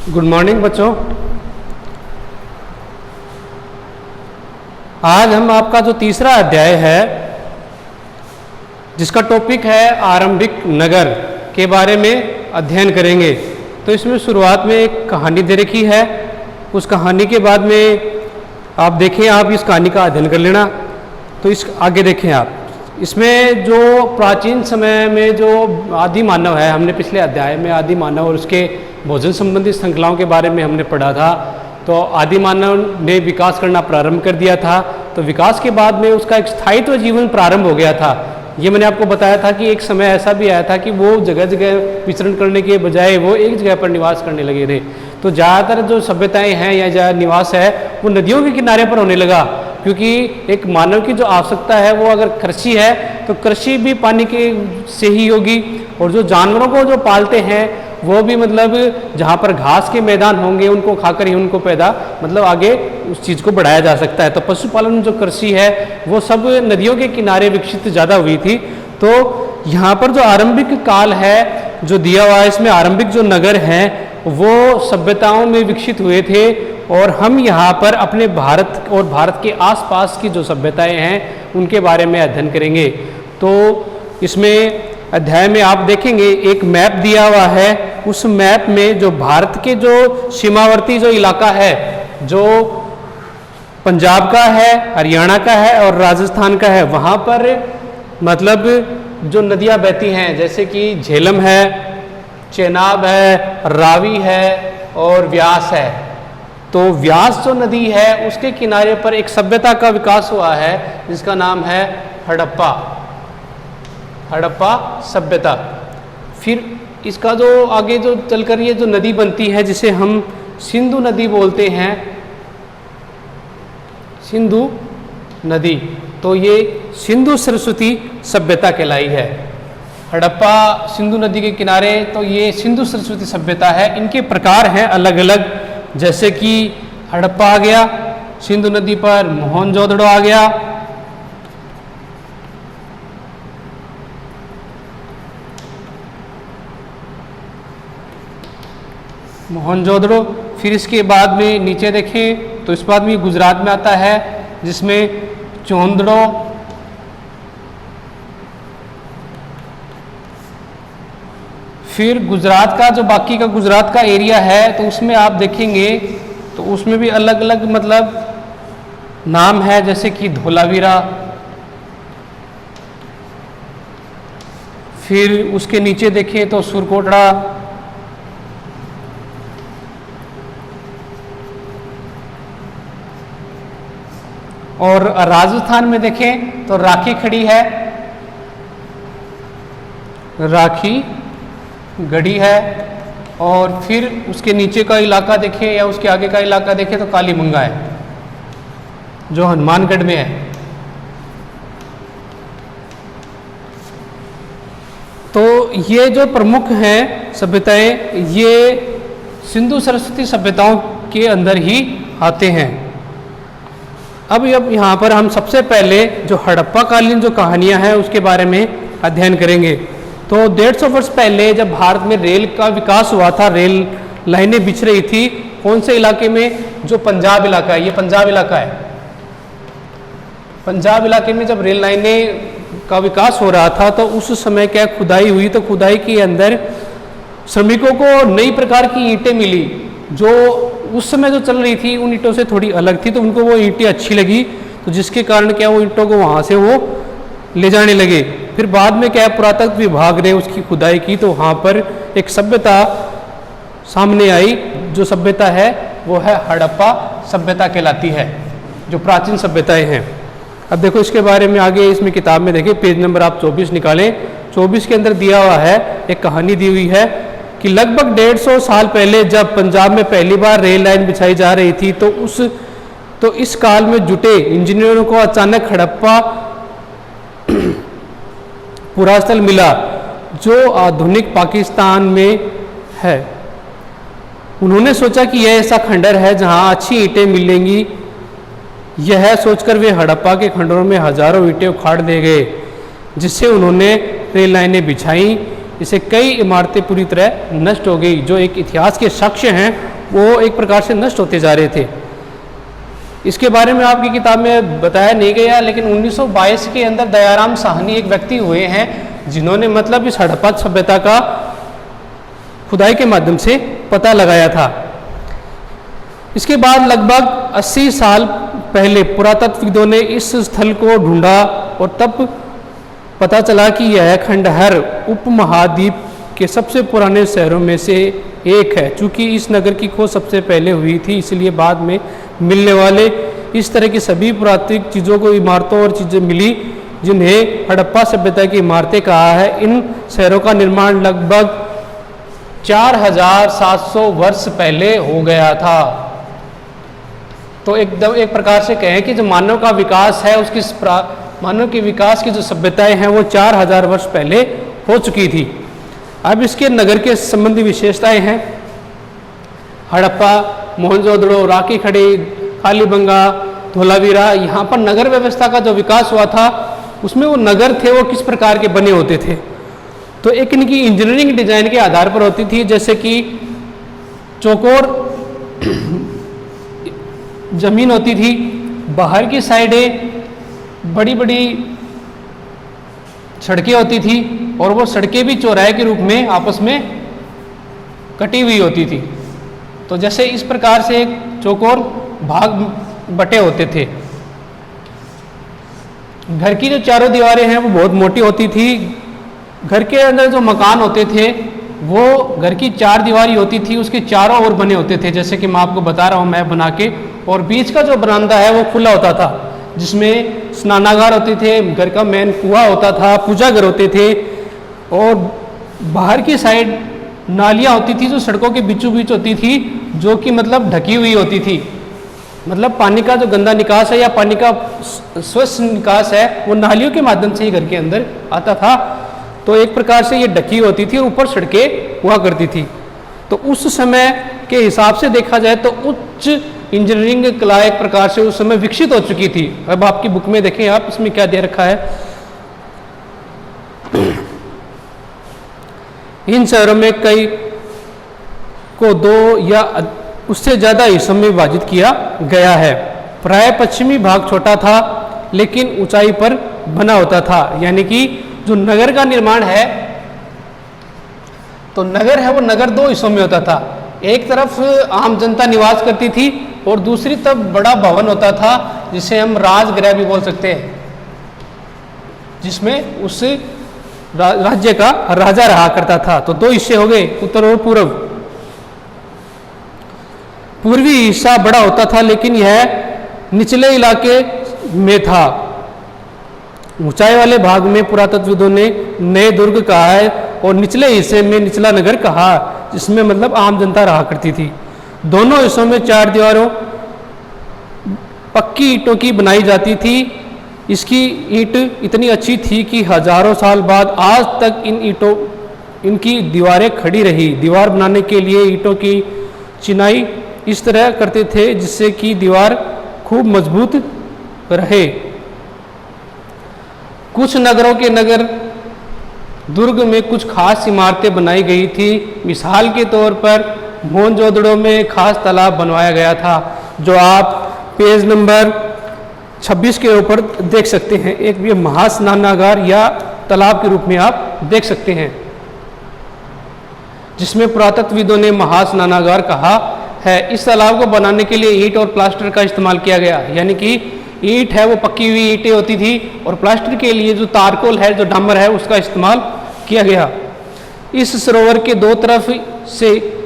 Good morning बच्चों। आज हम आपका जो तीसरा अध्याय है जिसका टॉपिक है आरंभिक नगर के बारे में अध्ययन करेंगे। तो इसमें शुरुआत में एक कहानी दे रखी है। उस कहानी के बाद में आप देखें, आप इस कहानी का अध्ययन कर लेना। तो इस आगे देखें आप, इसमें जो प्राचीन समय में जो आदि मानव है, हमने पिछले अध्याय में आदि मानव और उसके भोजन संबंधी श्रृंखलाओं के बारे में हमने पढ़ा था। तो आदि मानव ने विकास करना प्रारंभ कर दिया था। तो विकास के बाद में उसका एक स्थायित्व जीवन प्रारंभ हो गया था। ये मैंने आपको बताया था कि एक समय ऐसा भी आया था कि वो जगह जगह विचरण करने के बजाय वो एक जगह पर निवास करने लगे थे। तो ज़्यादातर जो सभ्यताएं हैं या जहाँ निवास है वो नदियों के किनारे पर होने लगा, क्योंकि एक मानव की जो आवश्यकता है वो अगर कृषि है तो कृषि भी पानी के से ही होगी। और जो जानवरों को जो पालते हैं वो भी मतलब जहाँ पर घास के मैदान होंगे उनको खाकर ही उनको पैदा मतलब आगे उस चीज़ को बढ़ाया जा सकता है। तो पशुपालन जो कृषि है वो सब नदियों के किनारे विकसित ज़्यादा हुई थी। तो यहाँ पर जो आरंभिक काल है जो दिया हुआ है, इसमें आरंभिक जो नगर हैं वो सभ्यताओं में विकसित हुए थे। और हम यहाँ पर अपने भारत और भारत के आसपास की जो सभ्यताएं हैं उनके बारे में अध्ययन करेंगे। तो इसमें अध्याय में आप देखेंगे एक मैप दिया हुआ है। उस मैप में जो भारत के जो सीमावर्ती जो इलाका है, जो पंजाब का है, हरियाणा का है और राजस्थान का है, वहाँ पर मतलब जो नदियाँ बहती हैं जैसे कि झेलम है, चेनाब है, रावी है और व्यास है। तो व्यास जो नदी है उसके किनारे पर एक सभ्यता का विकास हुआ है जिसका नाम है हड़प्पा सभ्यता। फिर इसका जो आगे जो चलकर ये जो नदी बनती है जिसे हम सिंधु नदी बोलते हैं, सिंधु नदी, तो ये सिंधु सरस्वती सभ्यता कहलाई है। हड़प्पा सिंधु नदी के किनारे, तो ये सिंधु सरस्वती सभ्यता है। इनके प्रकार हैं अलग अलग, जैसे कि हड़प्पा आ गया, सिंधु नदी पर मोहनजोदड़ो आ गया, मोहनजोदड़ो। फिर इसके बाद में नीचे देखें तो इस बाद में गुजरात में आता है जिसमें चोंदड़ो, फिर गुजरात का जो बाकी का गुजरात का एरिया है तो उसमें आप देखेंगे तो उसमें भी अलग अलग मतलब नाम है, जैसे कि धोलावीरा। फिर उसके नीचे देखें तो सुरकोटड़ा, और राजस्थान में देखें तो राखी खड़ी है, राखी गढ़ी है। और फिर उसके नीचे का इलाका देखें या उसके आगे का इलाका देखें तो कालीमंगा है जो हनुमानगढ़ में है। तो ये जो प्रमुख हैं सभ्यताएं ये सिंधु सरस्वती सभ्यताओं के अंदर ही आते हैं। अब यहाँ पर हम सबसे पहले जो हड़प्पा कालीन जो कहानियां हैं उसके बारे में अध्ययन करेंगे। तो 150 वर्ष पहले जब भारत में रेल का विकास हुआ था, रेल लाइनें बिछ रही थी, कौन से इलाके में? जो पंजाब इलाका है, ये पंजाब इलाका है। पंजाब इलाके में जब रेल लाइनें का विकास हो रहा था तो उस समय क्या खुदाई हुई, तो खुदाई के अंदर श्रमिकों को नई प्रकार की ईंटें मिली जो उस समय जो चल रही थी उन ईंटों से थोड़ी अलग थी। तो उनको वो ईंटें अच्छी लगी, तो जिसके कारण क्या वो ईंटों को वहाँ से वो ले जाने लगे। फिर बाद में क्या पुरातत्व विभाग ने उसकी खुदाई की तो वहाँ पर एक सभ्यता सामने आई। जो सभ्यता है वो है हड़प्पा सभ्यता कहलाती है, जो प्राचीन सभ्यताएं हैं। अब देखो इसके बारे में आगे इसमें किताब में देखिए, पेज नंबर आप 24 निकालें। 24 के अंदर दिया हुआ है, एक कहानी दी हुई है कि लगभग 150 साल पहले जब पंजाब में पहली बार रेल लाइन बिछाई जा रही थी तो इस काल में जुटे इंजीनियरों को अचानक हड़प्पा पुरास्थल मिला जो आधुनिक पाकिस्तान में है। उन्होंने सोचा कि यह ऐसा खंडर है जहां अच्छी ईंटें मिलेंगी। यह सोचकर वे हड़प्पा के खंडरों में हजारों ईंटें उखाड़ ले गए, जिससे उन्होंने रेल लाइनें बिछाई। इससे कई इमारतें पूरी तरह नष्ट हो गई। जो एक इतिहास के साक्ष्य हैं वो एक प्रकार से नष्ट होते जा रहे थे। इसके बारे में आपकी किताब में बताया नहीं गया, लेकिन 1922 के अंदर दयाराम साहनी एक व्यक्ति हुए हैं जिन्होंने मतलब इस हड़प्पा सभ्यता का खुदाई के माध्यम से पता लगाया था। इसके बाद लगभग 80 साल पहले पुरातत्वविदों ने इस स्थल को ढूंढा और तब पता चला कि यह खंडहर उपमहाद्वीप के सबसे पुराने शहरों में से एक है। चूँकि इस नगर की खोज सबसे पहले हुई थी, इसलिए बाद में मिलने वाले इस तरह की सभी पुरातात्विक चीज़ों को, इमारतों और चीज़ें मिली जिन्हें हड़प्पा सभ्यता की इमारतें कहा है। इन शहरों का निर्माण लगभग 4700 वर्ष पहले हो गया था। तो एकदम एक प्रकार से कहें कि जो मानव का विकास है, उसकी मानव के विकास की जो सभ्यताएं हैं वो 4000 वर्ष पहले हो चुकी थी। अब इसके नगर के संबंधी विशेषताएं हैं। हड़प्पा, मोहनजोदड़ो, राकी खड़ी, कालीबंगा, धोलावीरा, यहाँ पर नगर व्यवस्था का जो विकास हुआ था उसमें वो नगर थे वो किस प्रकार के बने होते थे। तो एक इनकी इंजीनियरिंग डिजाइन के आधार पर होती थी, जैसे कि चौकोर जमीन होती थी, बाहर की साइडें बड़ी बड़ी सड़कें होती थी और वो सड़कें भी चौराहे के रूप में आपस में कटी हुई होती थी। तो जैसे इस प्रकार से एक चौकोर भाग बटे होते थे। घर की जो चारों दीवारें हैं वो बहुत मोटी होती थी। घर के अंदर जो मकान होते थे वो घर की 4 दीवारी होती थी, उसके चारों ओर बने होते थे, जैसे कि मैं आपको बता रहा हूँ मैप बना के। और बीच का जो बरामदा है वो खुला होता था, जिसमें स्नानागार होते थे, घर का मेन कुआं होता था, पूजा घर होते थे। और बाहर की साइड नालियाँ होती थी जो सड़कों के बीचों बीच होती थी, जो कि मतलब ढकी हुई होती थी। मतलब पानी का जो गंदा निकास है या पानी का स्वच्छ निकास है वो नालियों के माध्यम से ही घर के अंदर आता था। तो एक प्रकार से ये ढकी होती थी और ऊपर सड़कें हुआ करती थी। तो उस समय के हिसाब से देखा जाए तो उच्च इंजीनियरिंग कला एक प्रकार से उस समय विकसित हो चुकी थी। अब आपकी बुक में देखें आप, इसमें क्या दे रखा है। इन शहरों में कई को 2 या उससे ज़्यादा हिस्सों में विभाजित किया गया है। प्राय पश्चिमी भाग छोटा था लेकिन ऊंचाई पर बना होता था। यानी कि जो नगर का निर्माण है, तो नगर है वो नगर 2 हिस्सों में होता था। एक तरफ आम जनता निवास करती थी और दूसरी तरफ बड़ा भवन होता था जिसे हम राजगृह भी बोल सकते हैं, जिसमें उस राज्य का राजा रहा करता था। तो 2 हिस्से हो गए, उत्तर और पूर्व। पूर्वी हिस्सा बड़ा होता था लेकिन यह निचले इलाके में था। ऊंचाई वाले भाग में पुरातत्वविदों ने नए दुर्ग कहा है और निचले हिस्से में निचला नगर कहा, जिसमें मतलब आम जनता रहा करती थी। दोनों हिस्सों में 4 दीवारों पक्की ईंटों की बनाई जाती थी। इसकी ईंट इतनी अच्छी थी कि हजारों साल बाद आज तक इनकी दीवारें खड़ी रही। दीवार बनाने के लिए ईंटों की चिनाई इस तरह करते थे जिससे कि दीवार खूब मजबूत रहे। कुछ नगरों के नगर दुर्ग में कुछ खास इमारतें बनाई गई थी। मिसाल के तौर पर मोहनजोदड़ो में खास तालाब बनवाया गया था, जो आप पेज नंबर 26 के ऊपर देख सकते हैं। एक भी महास्नानागार या तालाब के रूप में आप देख सकते हैं, जिसमें पुरातत्वविदों ने महास्नानागार कहा है। इस तालाब को बनाने के लिए ईंट और प्लास्टर का इस्तेमाल किया गया। यानी कि ईंट है वो पक्की हुई ईंटें होती थी और प्लास्टर के लिए जो तारकोल है, जो डामर है, उसका इस्तेमाल किया गया। इस सरोवर के 2 तरफ से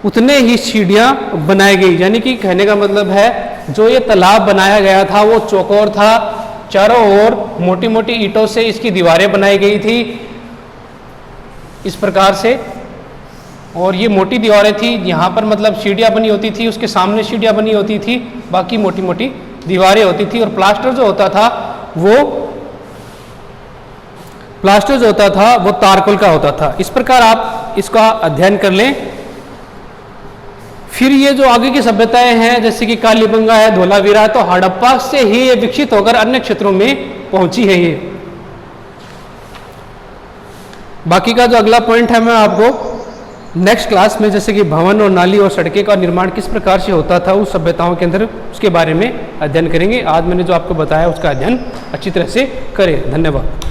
उतने ही सीढ़ियां बनाई गई। यानी कि कहने का मतलब है जो ये तालाब बनाया गया था वो चौकोर था, चारों ओर मोटी मोटी ईंटों से इसकी दीवारें बनाई गई थी इस प्रकार से। और ये मोटी दीवारें थी, यहाँ पर मतलब सीढ़ियाँ बनी होती थी, उसके सामने सीढ़ियाँ बनी होती थी, बाकी मोटी मोटी दीवारें होती थी। और प्लास्टर जो होता था वो तारकोल का होता था। इस प्रकार आप इसका अध्ययन कर लें। फिर ये जो आगे की सभ्यताएं हैं जैसे कि कालीबंगा है, धोलावीरा, तो हड़प्पा से ही ये विकसित होकर अन्य क्षेत्रों में पहुंची है। ये बाकी का जो अगला पॉइंट है मैं आपको नेक्स्ट क्लास में जैसे कि भवन और नाली और सड़कें का निर्माण किस प्रकार से होता था उस सभ्यताओं के अंदर, उसके बारे में अध्ययन करेंगे। आज मैंने जो आपको बताया उसका अध्ययन अच्छी तरह से करें। धन्यवाद।